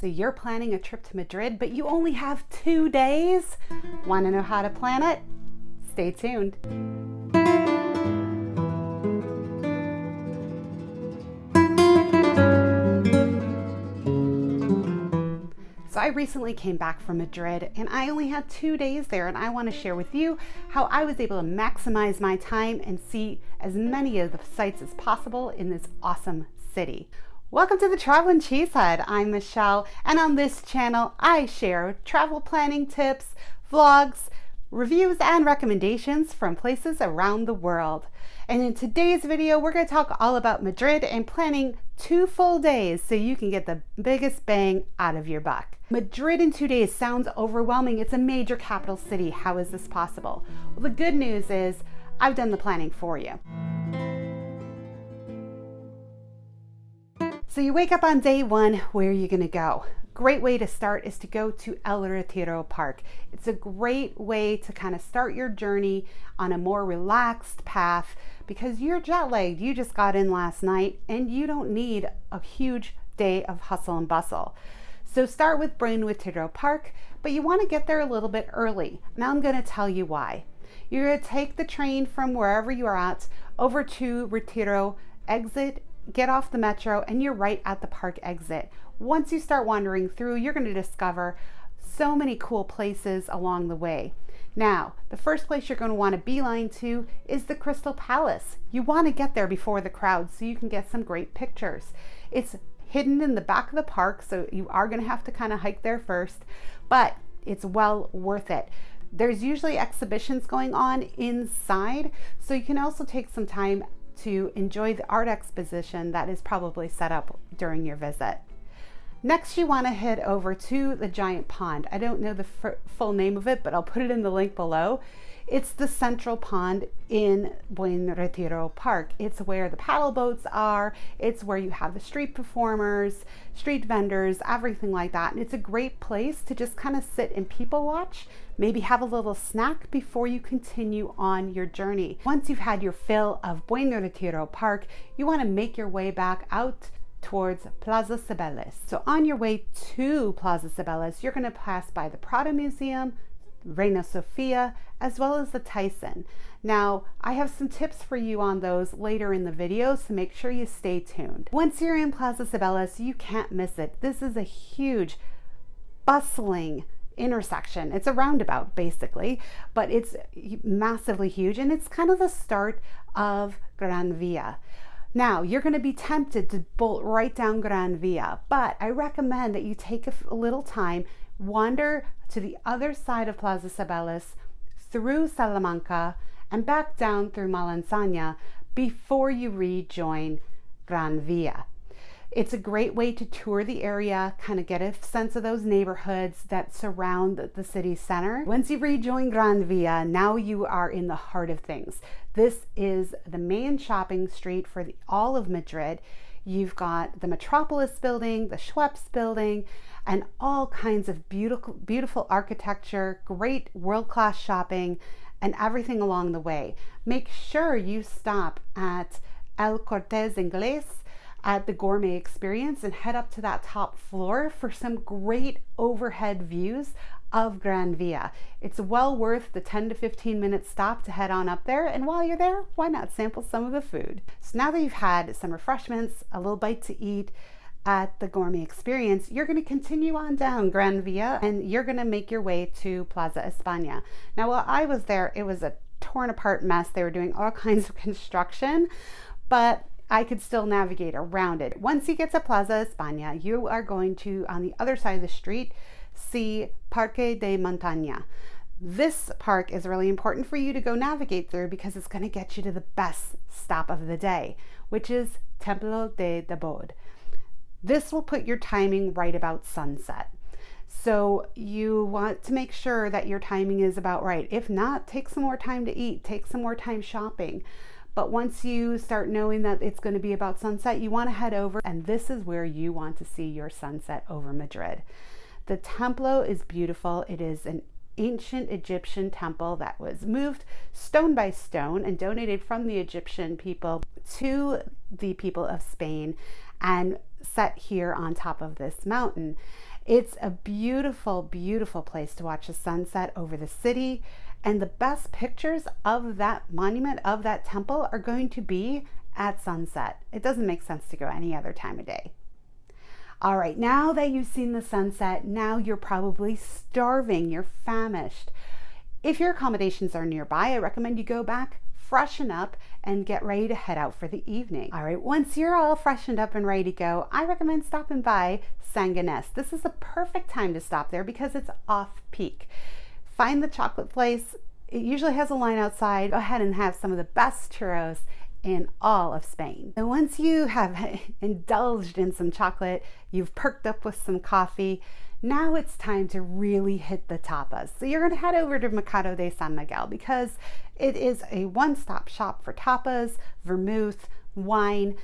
So you're planning a trip to Madrid, but you only have 2 days? Want to know how to plan it? Stay tuned. So I recently came back from Madrid and I only had 2 days there, and I want to share with you how I was able to maximize my time and see as many of the sites as possible in this awesome city. Welcome to the Travel and Cheese Head. I'm Michelle, and on this channel I share travel planning tips, vlogs, reviews, and recommendations from places around the world. And in today's video, we're going to talk all about Madrid and planning 2 full days so you can get the biggest bang out of your buck. Madrid in 2 days sounds overwhelming. It's a major capital city. How is this possible? Well, the good news is I've done the planning for you. So you wake up on day 1, where are you going to go? Great way to start is to go to El Retiro Park. It's a great way to kind of start your journey on a more relaxed path because you're jet lagged. You just got in last night and you don't need a huge day of hustle and bustle. So start with Grand Vía Park, but you want to get there a little bit early. Now I'm going to tell you why. You're going to take the train from wherever you are at over to Retiro, exit, get off the metro, and you're right at the park exit. Once you start wandering through, you're going to discover so many cool places along the way. Now, the first place you're going to want to beeline to is the Crystal Palace. You want to get there before the crowd so you can get some great pictures. It's hidden in the back of the park, so you are going to have to kind of hike there first, but it's well worth it. There's usually exhibitions going on inside, so you can also take some time to enjoy the art exposition that is probably set up during your visit. Next, you want to head over to the giant pond. I don't know the full name of it, but I'll put it in the link below. It's the central pond in Buen Retiro Park. It's where the paddle boats are. It's where you have the street performers, street vendors, everything like that. And it's a great place to just kind of sit and people watch, maybe have a little snack before you continue on your journey. Once you've had your fill of Buen Retiro Park, you want to make your way back out towards Plaza Cibeles. So on your way to Plaza Cibeles, you're going to pass by the Prado Museum, Reina Sofia, as well as the Tyson. Now, I have some tips for you on those later in the video, so make sure you stay tuned. Once you're in Plaza Cibeles, you can't miss it. This is a huge, bustling intersection. It's a roundabout basically, but it's massively huge, and it's kind of the start of Grand Vía. Now, you're going to be tempted to bolt right down Grand Vía, but I recommend that you take a little time, wander to the other side of Plaza Cibeles, through Salamanca, and back down through Malansaña before you rejoin Grand Vía. It's a great way to tour the area, kind of get a sense of those neighborhoods that surround the city center. Once you rejoin Grand Vía, now you are in the heart of things. This is the main shopping street for all of Madrid. You've got the Metropolis building, the Schweppes building, and all kinds of beautiful architecture, great world-class shopping, and everything along the way. Make sure you stop at El Corte Inglés at the Gourmet Experience and head up to that top floor for some great overhead views of Grand Vía. It's well worth the 10 to 15 minute stop to head on up there, and while you're there, why not sample some of the food? So now that you've had some refreshments, a little bite to eat at the Gourmet Experience, you're going to continue on down Grand Vía and you're going to make your way to Plaza España. Now, while I was there, it was a torn apart mess. They were doing all kinds of construction, but I could still navigate around it. Once you get to Plaza España, you are going to, on the other side of the street, see Parque de Montaña. This park is really important for you to go navigate through because it's going to get you to the best stop of the day, which is Temple Debod. This will put your timing right about sunset. So you want to make sure that your timing is about right. If not, take some more time to eat, take some more time shopping. But once you start knowing that it's going to be about sunset, you want to head over, and this is where you want to see your sunset over Madrid. The Templo is beautiful. It is an ancient Egyptian temple that was moved stone by stone and donated from the Egyptian people to the people of Spain. and set here on top of this mountain. It's a beautiful, beautiful place to watch the sunset over the city. And the best pictures of that monument, of that temple, are going to be at sunset. It doesn't make sense to go any other time of day. All right, now that you've seen the sunset, now you're probably starving, you're famished. If your accommodations are nearby, I recommend you go back, freshen up, and get ready to head out for the evening. All right, once you're all freshened up and ready to go, I recommend stopping by Sanganes. This is a perfect time to stop there because it's off peak. Find the chocolate place. It usually has a line outside. Go ahead and have some of the best churros in all of Spain. And once you have indulged in some chocolate, you've perked up with some coffee, now it's time to really hit the tapas. So you're going to head over to Mercado de San Miguel because it is a one-stop shop for tapas, vermouth, wine,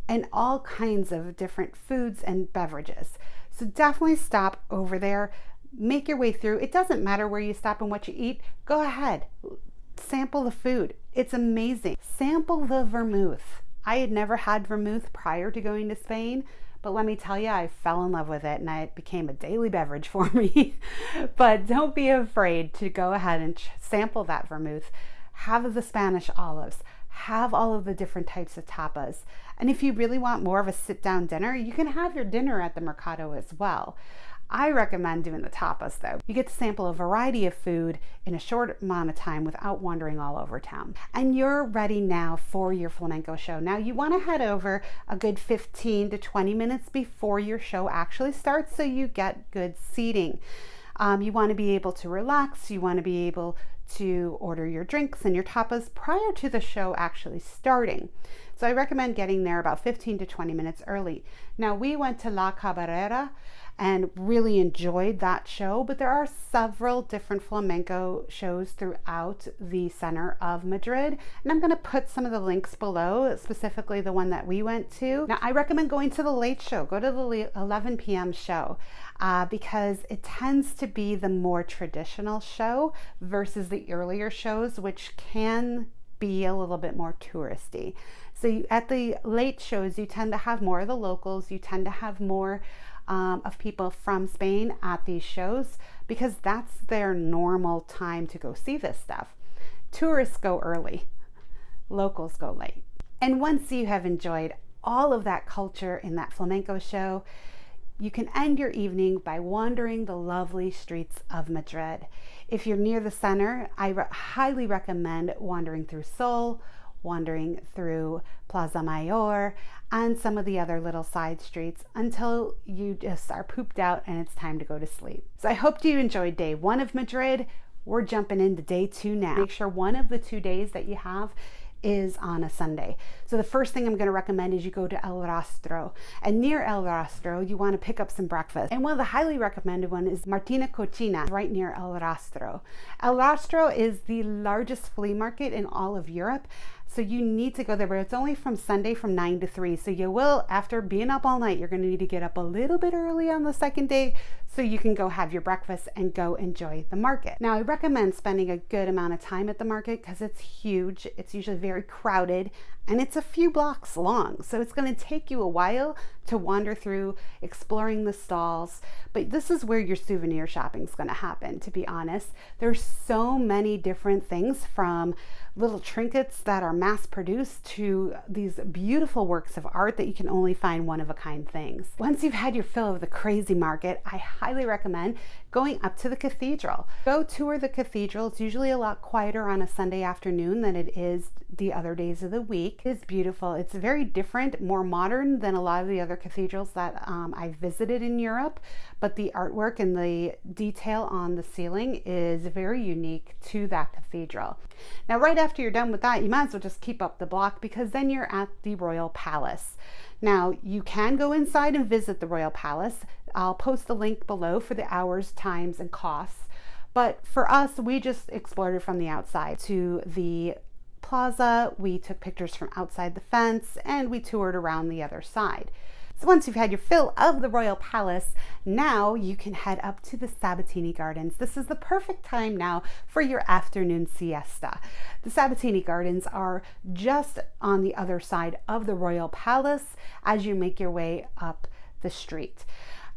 and all kinds of different foods and beverages. So definitely stop over there. Make your way through. It doesn't matter where you stop and what you eat. Go ahead. Sample the food. It's amazing. Sample the vermouth. I had never had vermouth prior to going to Spain, but let me tell you, I fell in love with it and it became a daily beverage for me. But don't be afraid to go ahead and sample that vermouth. Have the Spanish olives. Have all of the different types of tapas. And if you really want more of a sit-down dinner, you can have your dinner at the Mercado as well. I recommend doing the tapas though. You get to sample a variety of food in a short amount of time without wandering all over town. And you're ready now for your flamenco show. Now you want to head over a good 15 to 20 minutes before your show actually starts so you get good seating. You want to be able to relax. You want to be able to order your drinks and your tapas prior to the show actually starting. So I recommend getting there about 15 to 20 minutes early. Now we went to La Carbarera and really enjoyed that show, but there are several different flamenco shows throughout the center of Madrid, and I'm going to put some of the links below, specifically the one that we went to. Now I recommend going to the late show. Go to the 11 p.m. show because it tends to be the more traditional show versus the earlier shows, which can be a little bit more touristy. So at the late shows, you tend to have more of the locals, you tend to have more of people from Spain at these shows because that's their normal time to go see this stuff. Tourists go early, locals go late. And once you have enjoyed all of that culture in that flamenco show, you can end your evening by wandering the lovely streets of Madrid. If you're near the center, I highly recommend wandering through Sol, wandering through Plaza Mayor, and some of the other little side streets until you just are pooped out and it's time to go to sleep. So I hope you enjoyed day 1 of Madrid. We're jumping into day 2 now. Make sure one of the 2 days that you have is on a Sunday. So the first thing I'm going to recommend is you go to El Rastro, and near El Rastro you want to pick up some breakfast, and one of the highly recommended one is Martina Cocina right near El Rastro. El Rastro is the largest flea market in all of Europe, so you need to go there, but it's only from Sunday from 9 to 3. So you will, after being up all night, you're going to need to get up a little bit early on the second day so you can go have your breakfast and go enjoy the market. Now I recommend spending a good amount of time at the market because it's huge. It's usually very crowded and it's a few blocks long. So it's going to take you a while to wander through exploring the stalls, but this is where your souvenir shopping is going to happen, to be honest. There's so many different things, from little trinkets that are mass produced to these beautiful works of art that you can only find one-of-a-kind things. Once you've had your fill of the crazy market, I highly recommend going up to the cathedral. Go tour the cathedral. It's usually a lot quieter on a Sunday afternoon than it is the other days of the week. It's beautiful. It's very different, more modern than a lot of the other cathedrals that I've visited in Europe, but the artwork and the detail on the ceiling is very unique to that cathedral. Now, right after you're done with that, you might as well just keep up the block because then you're at the Royal Palace. Now, you can go inside and visit the Royal Palace. I'll post the link below for the hours, times, and costs. But for us, we just explored it from the outside. To the plaza, we took pictures from outside the fence, and we toured around the other side. So once you've had your fill of the Royal Palace, now you can head up to the Sabatini Gardens. This is the perfect time now for your afternoon siesta. The Sabatini Gardens are just on the other side of the Royal Palace as you make your way up the street.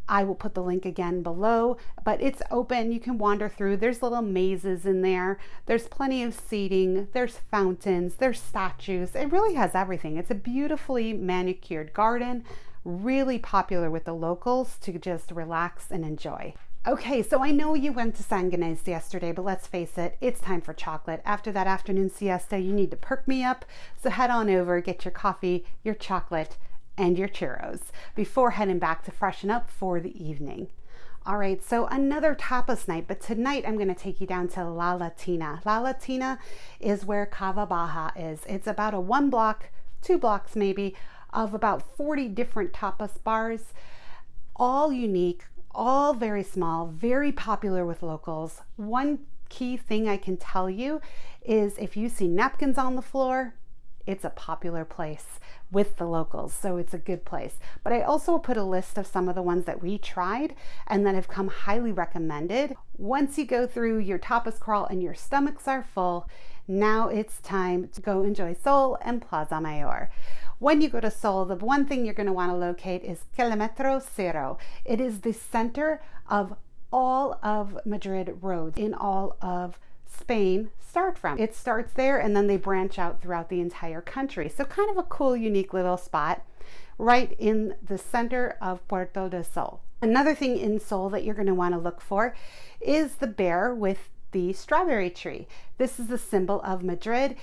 I will put the link again below, but it's open. You can wander through. There's little mazes in there. There's plenty of seating. There's fountains. There's statues. It really has everything. It's a beautifully manicured garden, really popular with the locals to just relax and enjoy. Okay, so I know you went to Sanganese yesterday, but let's face it, it's time for chocolate. After that afternoon siesta, you need to perk me up. So head on over, get your coffee, your chocolate, and your churros before heading back to freshen up for the evening. All right, so another tapas night, but tonight I'm going to take you down to La Latina. La Latina is where Cava Baja is. It's about a 1 block, 2 blocks maybe, of about 40 different tapas bars, all unique, all very small, very popular with locals. One key thing I can tell you is if you see napkins on the floor, it's a popular place with the locals, so it's a good place. But I also put a list of some of the ones that we tried and that have come highly recommended. Once you go through your tapas crawl and your stomachs are full, now it's time to go enjoy Sol and Plaza Mayor. When you go to Sol, the one thing you're going to want to locate is Kilometro Cero. It is the center of all of Madrid roads in all of Spain start from. It starts there and then they branch out throughout the entire country. So kind of a cool, unique little spot right in the center of Puerto de Sol. Another thing in Sol that you're going to want to look for is the bear with the strawberry tree. This is the symbol of Madrid.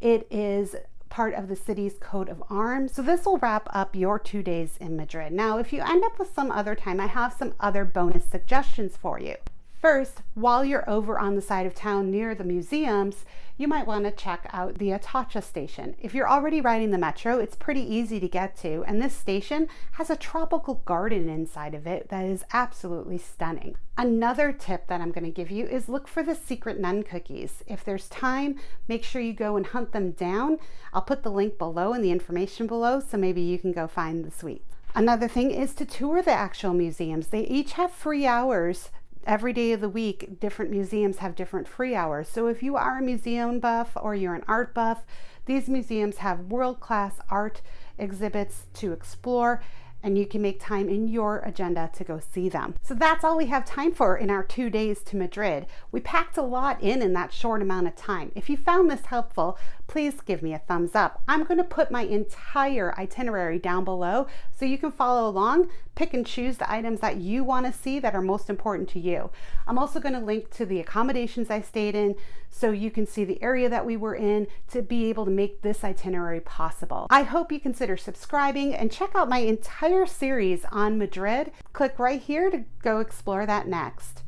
It is part of the city's coat of arms. So this will wrap up your 2 days in Madrid. Now, if you end up with some other time, I have some other bonus suggestions for you. First, while you're over on the side of town near the museums, you might want to check out the Atocha station. If you're already riding the metro, it's pretty easy to get to, and this station has a tropical garden inside of it that is absolutely stunning. Another tip that I'm going to give you is look for the secret nun cookies. If there's time, make sure you go and hunt them down. I'll put the link below and the information below, so maybe you can go find the sweets. Another thing is to tour the actual museums. They each have free hours. Every day of the week, different museums have different free hours. So if you are a museum buff or you're an art buff, these museums have world-class art exhibits to explore, and you can make time in your agenda to go see them. So that's all we have time for in our 2 days to Madrid. We packed a lot in that short amount of time. If you found this helpful, please give me a thumbs up. I'm going to put my entire itinerary down below so you can follow along, pick and choose the items that you want to see that are most important to you. I'm also going to link to the accommodations I stayed in so you can see the area that we were in to be able to make this itinerary possible. I hope you consider subscribing and check out my entire series on Madrid. Click right here to go explore that next.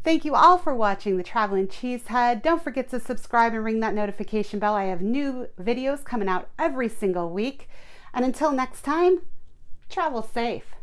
Thank you all for watching the Traveling Cheesehead. Don't forget to subscribe and ring that notification bell. I have new videos coming out every single week. And until next time, travel safe.